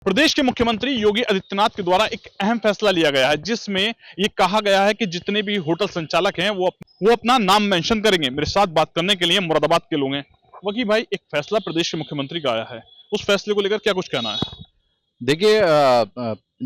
प्रदेश के मुख्यमंत्री योगी आदित्यनाथ के द्वारा एक अहम फैसला लिया गया है, जिसमें ये कहा गया है कि जितने भी होटल संचालक हैं वो अपना नाम मेंशन करेंगे। मेरे साथ बात करने के लिए मुरादाबाद के लोग हैं। वकील भाई, एक फैसला प्रदेश के मुख्यमंत्री का आया है, उस फैसले को लेकर क्या कुछ कहना है? देखिए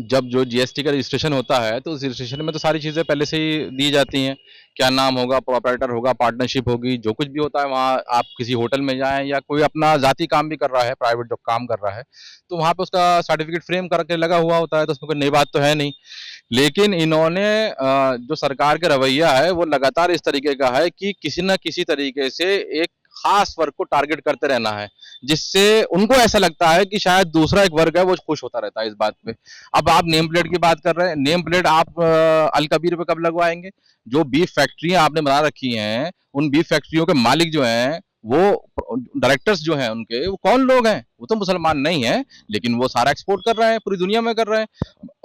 जब जो जीएसटी का रजिस्ट्रेशन होता है तो उस रजिस्ट्रेशन में तो सारी चीज़ें पहले से ही दी जाती हैं। क्या नाम होगा, प्रोप्राइटर होगा, पार्टनरशिप होगी, जो कुछ भी होता है वहाँ आप किसी होटल में जाएँ या कोई अपना ज़ाती काम भी कर रहा है, प्राइवेट जो काम कर रहा है, तो वहाँ पे उसका सर्टिफिकेट फ्रेम करके लगा हुआ होता है, तो उसमें कोई नई बात तो है नहीं। लेकिन इन्होंने जो सरकार का रवैया है वो लगातार इस तरीके का है कि किसी न किसी तरीके से एक खास वर्ग को टारगेट करते रहना है, जिससे उनको ऐसा लगता है कि शायद दूसरा एक वर्ग है वो खुश होता रहता है इस बात पे। अब आप नेम प्लेट की बात कर रहे हैं, नेम प्लेट आप अल कबीर पे कब लगवाएंगे? जो बीफ फैक्ट्रियां आपने बना रखी हैं, उन बीफ फैक्ट्रियों के मालिक जो हैं, वो डायरेक्टर्स जो हैं उनके, वो कौन लोग हैं? वो तो मुसलमान नहीं है, लेकिन वो सारा एक्सपोर्ट कर रहे हैं, पूरी दुनिया में कर रहे हैं।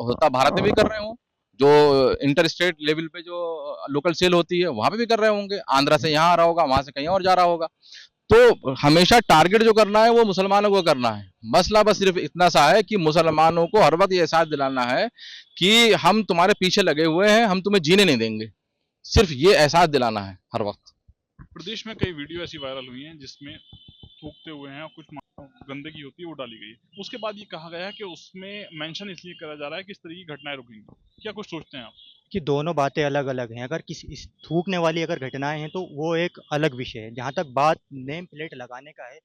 होता भारत में भी कर रहे हो, जो इंटर स्टेट लेवल पे जो लोकल सेल होती है वहां पे भी कर रहे होंगे। आंध्रा से यहाँ आ रहा होगा, वहां से कहीं और जा रहा होगा। तो हमेशा टारगेट जो करना है वो मुसलमानों को करना है। मसला बस सिर्फ इतना सा है कि मुसलमानों को हर वक्त ये एहसास दिलाना है कि हम तुम्हारे पीछे लगे हुए हैं, हम तुम्हें जीने नहीं देंगे। सिर्फ ये एहसास दिलाना है हर वक्त। प्रदेश में कई वीडियो ऐसी वायरल हुई हैं जिसमें थूकते हुए हैं और कुछ गंदगी होती है वो डाली गई है। उसके बाद ये कहा गया है कि उसमें मेंशन इसलिए करा जा रहा है कि इस तरह की घटनाएं रुकेंगी। क्या कुछ सोचते हैं आप? कि दोनों बातें अलग-अलग हैं। अगर किसी इस थूकने वाली अगर घटनाएँ हैं, तो वो एक अलग विषय है। जहाँ तक बात नेम प्लेट लगाने का है,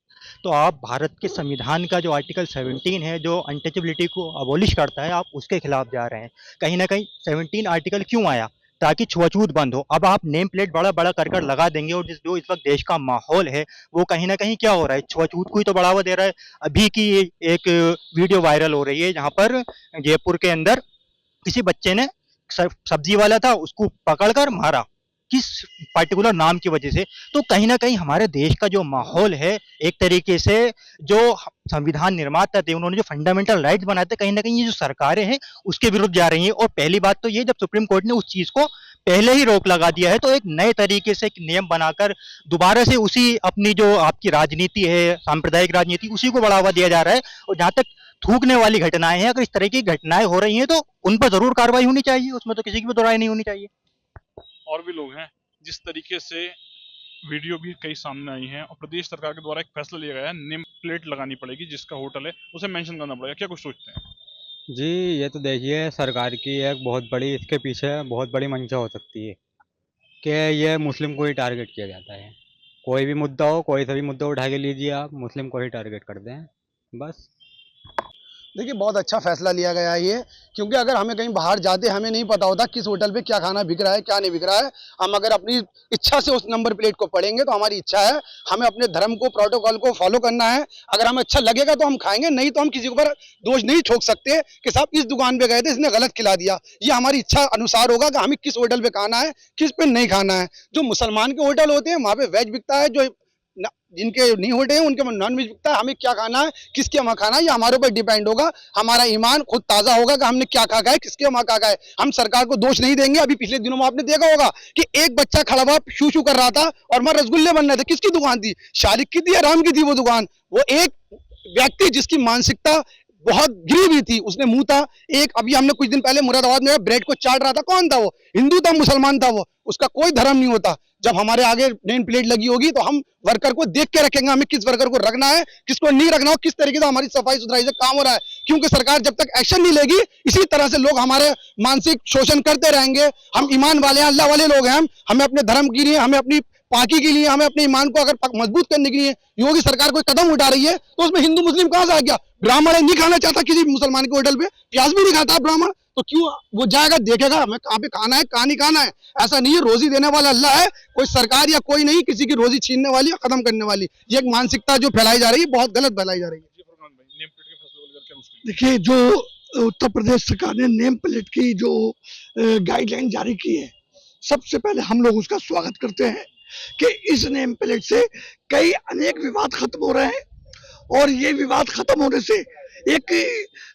तो आप भारत के संविधान का जो आर्टिकल 17 है, जो अनटचेबिलिटी को अबॉलिश करता है, आप उसके खिलाफ जा रहे हैं। कहीं न कहीं 17 आर्टिकल क्यों आया? ताकि छुआछूत बंद हो। अब आप नेम प्लेट बड़ा-बड़ा कर लगा देंगे और जो इस वक़्त देश का माहौल है, वो कहीं न कहीं क्या हो रहा है? छुआछूत को ही तो बढ़ावा दे रहा है। अभी की एक वीडियो वायरल हो रही है, जहाँ पर जयपुर के अंदर किसी बच्चे ने सब्जी वाला था, उसको पकड़कर मारा, किस पर्टिकुलर नाम की वजह से। तो कहीं ना कहीं हमारे देश का जो माहौल है, एक तरीके से जो संविधान निर्माता थे, उन्होंने जो फंडामेंटल राइट्स बनाए थे, कहीं ना कहीं ये जो सरकारें हैं उसके विरुद्ध जा रही हैं। और पहली बात तो ये, जब सुप्रीम कोर्ट ने उस चीज को पहले ही रोक लगा दिया है, तो एक नए तरीके से एक नियम बनाकर दोबारा से उसी अपनी जो आपकी राजनीति है, सांप्रदायिक राजनीति, उसी को बढ़ावा दिया जा रहा है। और जहां तक थूकने वाली घटनाएं हैं, अगर इस तरह की घटनाएं हो रही हैं, तो उन पर जरूर कार्रवाई होनी चाहिए, उसमें तो किसी की भी दो राय नहीं होनी चाहिए। और भी लोग हैं। जिस तरीके से वीडियो भी कई सामने आई हैं और प्रदेश सरकार के द्वारा एक फैसला लिया गया है, नेम प्लेट लगानी पड़ेगी, जिसका होटल है उसे मेंशन करना पड़ेगा। क्या कुछ सोचते हैं? जी, ये तो देखिए सरकार की एक बहुत बड़ी इसके पीछे बहुत बड़ी मंशा हो सकती है कि ये मुस्लिम को ही टारगेट किया जाता है। कोई भी मुद्दा हो, कोई सा भी मुद्दा उठा के लीजिए आप, मुस्लिम को ही टारगेट करते हैं, बस। देखिए, बहुत अच्छा फैसला लिया गया है ये, क्योंकि अगर हमें कहीं बाहर जाते हमें नहीं पता होता किस होटल पे क्या खाना बिक रहा है, क्या नहीं बिक रहा है। हम अगर अपनी इच्छा से उस नंबर प्लेट को पढ़ेंगे तो हमारी इच्छा है, हमें अपने धर्म को, प्रोटोकॉल को फॉलो करना है। अगर हमें अच्छा लगेगा तो हम खाएंगे, नहीं तो हम किसी के ऊपर दोष नहीं ठोक सकते कि साहब इस दुकान पे गए थे, इसने गलत खिला दिया। ये हमारी इच्छा अनुसार होगा कि हमें किस होटल पे खाना है, किस पे नहीं खाना है। जो मुसलमान के होटल होते हैं वहाँ पे वेज बिकता है, जो जिनके नहीं होते हैं उनके नॉन वेज बिकता है। हमें क्या खाना है, किसके वहाँ खाना है, ये हमारे ऊपर डिपेंड होगा। हमारा ईमान खुद ताजा होगा कि हमने क्या खा है, किसके वहाँ खा है। हम सरकार को दोष नहीं देंगे। अभी पिछले दिनों में आपने देखा होगा कि एक बच्चा खड़ा हुआ शू शू कर रहा था और वहां रसगुल्ले बन रहे थे। किसकी दुकान थी? शारिक की थी या राम की थी वो दुकान? वो एक व्यक्ति जिसकी मानसिकता बहुत गिरी हुई थी, उसने मुंह था एक। अभी हमने कुछ दिन पहले मुरादाबाद में ब्रेड को चाट रहा था, कौन था वो? हिंदू था, मुसलमान था, वो उसका कोई धर्म नहीं होता। जब हमारे आगे नेम प्लेट लगी होगी तो हम वर्कर को देख के रखेंगे, हमें किस वर्कर को रखना है, किसको नहीं रखना हो, किस तरीके से हमारी सफाई सुथराई से काम हो रहा है। क्योंकि सरकार जब तक एक्शन नहीं लेगी, इसी तरह से लोग हमारे मानसिक शोषण करते रहेंगे। हम ईमान वाले हैं, अल्लाह वाले लोग हैं, हमें अपने धर्म के लिए, हमें अपनी पाकी के लिए, हमें अपने ईमान को अगर मजबूत करने के लिए योगी सरकार कोई कदम उठा रही है, तो उसमें हिंदू मुस्लिम कहां से आ गया? ब्राह्मण नहीं खाना चाहता किसी मुसलमान के होटल पे, प्याज भी नहीं खाता ब्राह्मण, तो क्यों वो जाएगा, देखेगा हमें कहाँ पे खाना है, कहाँ नहीं खाना है? ऐसा नहीं है, रोजी देने वाला अल्लाह है, कोई सरकार या कोई नहीं किसी की रोजी छीनने वाली या खत्म करने वाली। ये एक मानसिकता जो फैलाई जा रही है, बहुत गलत फैलाई जा रही है। देखिए, जो उत्तर प्रदेश सरकार ने नेम प्लेट की जो गाइडलाइन जारी की है, सबसे पहले हम लोग उसका स्वागत करते हैं कि इस नेम प्लेट से कई अनेक विवाद खत्म हो रहे हैं। और ये विवाद खत्म होने से एक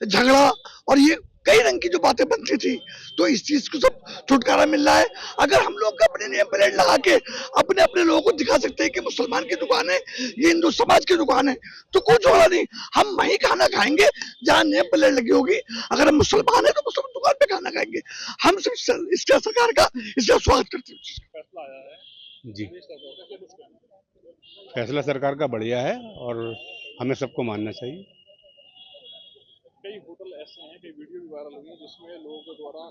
झगड़ा और ये कई रंग की जो बातें बनती थी, तो इस चीज को सब छुटकारा मिल रहा है। अगर हम लोग अपने नेम प्लेट लगा के अपने अपने लोगों को दिखा सकते हैं कि मुसलमान की दुकान है, ये हिंदू समाज की दुकान है, तो कुछ होगा नहीं। हम वहीं खाना खाएंगे जहाँ नेम प्लेट लगी होगी। अगर हम मुसलमान है तो मुसलमान दुकान पे खाना खाएंगे। हम सिर्फ इसका सरकार का इसका स्वागत करते हैं। फैसला आया है जी, प्रदेश सरकार का, क्या कुछ कहेंगे? फैसला सरकार का बढ़िया है और हमें सबको मानना चाहिए। कई होटल ऐसे हैं, कई वीडियो भी वायरल हुई है जिसमें लोगों के द्वारा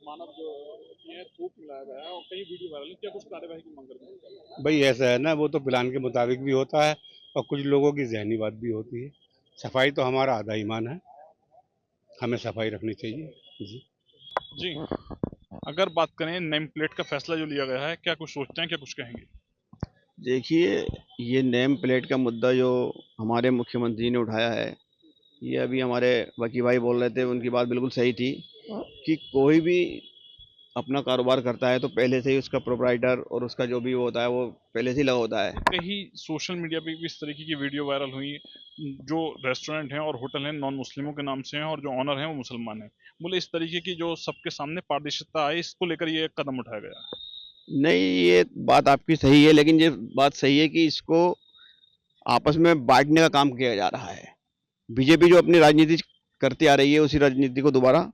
मानव जो होती है थूक मिलाया गया है और कई वीडियो वायरल है, क्या कुछ कार्यवाही की मांग करते हैं? भाई ऐसा है ना, वो तो प्लान के मुताबिक भी होता है और कुछ लोगों की जहनी बात भी होती है। सफाई तो हमारा आधा ईमान है, हमें सफाई रखनी चाहिए। जी जी, अगर बात करें नेम प्लेट का फैसला जो लिया गया है, क्या कुछ सोचते हैं, क्या कुछ कहेंगे? देखिए, ये नेम प्लेट का मुद्दा जो हमारे मुख्यमंत्री ने उठाया है, ये अभी हमारे वकी भाई बोल रहे थे, उनकी बात बिल्कुल सही थी कि कोई भी अपना कारोबार करता है तो पहले से ही उसका प्रोप्राइटर और उसका जो भी वो होता है वो पहले से ही लगा होता है। कहीं सोशल मीडिया पे भी इस तरीके की वीडियो वायरल हुई, जो रेस्टोरेंट हैं और होटल हैं नॉन मुस्लिमों के नाम से हैं और जो ऑनर हैं वो मुसलमान हैं। बोले इस तरीके की जो सबके सामने पारदर्शिता आए, इसको लेकर ये कदम उठाया गया। नहीं, ये बात आपकी सही है, लेकिन ये बात सही है कि इसको आपस में बांटने का काम किया जा रहा है। बीजेपी जो अपनी राजनीति करती आ रही है, उसी राजनीति को दोबारा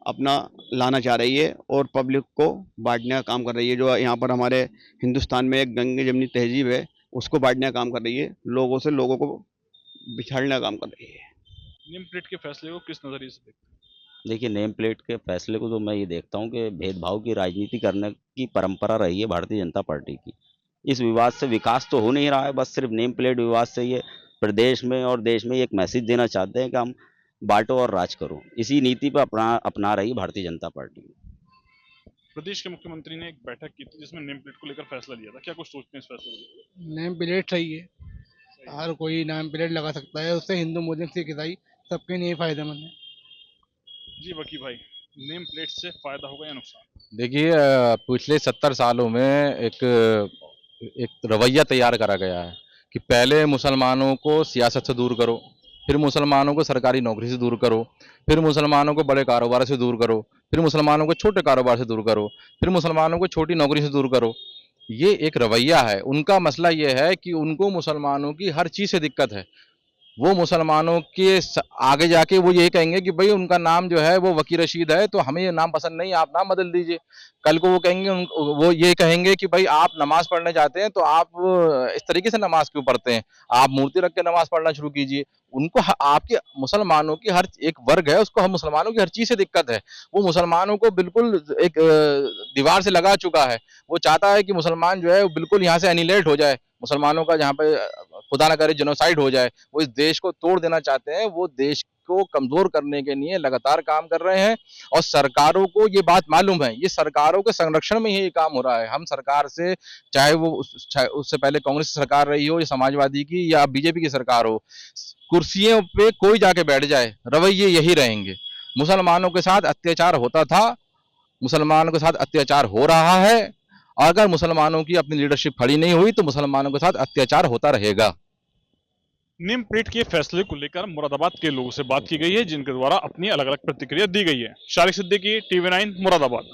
अपना लाना चाह रही है और पब्लिक को बांटने का काम कर रही है। जो यहाँ पर हमारे हिंदुस्तान में एक गंगे जमनी तहजीब है, उसको बांटने का काम कर रही है, लोगों से लोगों को बिछाड़ने का काम कर रही है। नेम प्लेट के फैसले को किस नजरिए से देखते हैं? देखिए, नेम प्लेट के फैसले को तो मैं ये देखता हूँ कि भेदभाव की राजनीति करने की परंपरा रही है भारतीय जनता पार्टी की। इस विवाद से विकास तो हो नहीं रहा है, बस सिर्फ नेम प्लेट विवाद से ये प्रदेश में और देश में एक मैसेज देना चाहते हैं कि हम बांटो और राज करो। इसी नीति पर अपना रही भारतीय जनता पार्टी। प्रदेश के मुख्यमंत्री ने एक बैठक की थी जिसमें नेम प्लेट को लेकर फैसला लिया था, क्या कुछ सोचते हैं इस फैसले को लेकर? नेम प्लेट सही है, हर कोई नेम प्लेट लगा सकता है, उससे हिंदू मुस्लिम सिख ईसाई सबके लिए फायदेमंद है। जी वकी भाई, नेम प्लेट से फायदा होगा या नुकसान? देखिए, पिछले 70 सालों में एक रवैया तैयार करा गया है कि पहले मुसलमानों को सियासत से दूर करो, फिर मुसलमानों को सरकारी नौकरी से दूर करो, फिर मुसलमानों को बड़े कारोबार से दूर करो, फिर मुसलमानों को छोटे कारोबार से दूर करो, फिर मुसलमानों को छोटी नौकरी से दूर करो। ये एक रवैया है। उनका मसला ये है कि उनको मुसलमानों की हर चीज़ से दिक्कत है। वो मुसलमानों के आगे जाके वो ये कहेंगे कि भाई उनका नाम जो है वो वकी रशीद है, तो हमें ये नाम पसंद नहीं, आप नाम बदल दीजिए। कल को वो कहेंगे, वो ये कहेंगे कि भाई आप नमाज पढ़ने जाते हैं तो आप इस तरीके से नमाज क्यों पढ़ते हैं, आप मूर्ति रख के नमाज पढ़ना शुरू कीजिए। उनको आपके मुसलमानों की हर एक वर्ग है, उसको हम मुसलमानों की हर चीज़ से दिक्कत है। वो मुसलमानों को बिल्कुल एक दीवार से लगा चुका है। वो चाहता है कि मुसलमान जो है वो बिल्कुल यहाँ से एनिलेट हो जाए, मुसलमानों का जहाँ पे खुदा ना करे जेनोसाइड हो जाए। वो इस देश को तोड़ देना चाहते हैं। वो देश को कमजोर करने के लिए लगातार काम कर रहे हैं और सरकारों को ये बात मालूम है। ये सरकारों के संरक्षण में ही ये काम हो रहा है। हम सरकार से, चाहे वो उससे पहले कांग्रेस सरकार रही हो या समाजवादी की या बीजेपी की सरकार हो, कुर्सियों पे कोई जाके बैठ जाए, रवैये यही रहेंगे। मुसलमानों के साथ अत्याचार होता था, मुसलमानों के साथ अत्याचार हो रहा है। अगर मुसलमानों की अपनी लीडरशिप खड़ी नहीं हुई तो मुसलमानों के साथ अत्याचार होता रहेगा। नेम प्लेट के फैसले को लेकर मुरादाबाद के लोगों से बात की गई है, जिनके द्वारा अपनी अलग अलग प्रतिक्रिया दी गई है। शारिक सिद्दीकी, TV9 मुरादाबाद।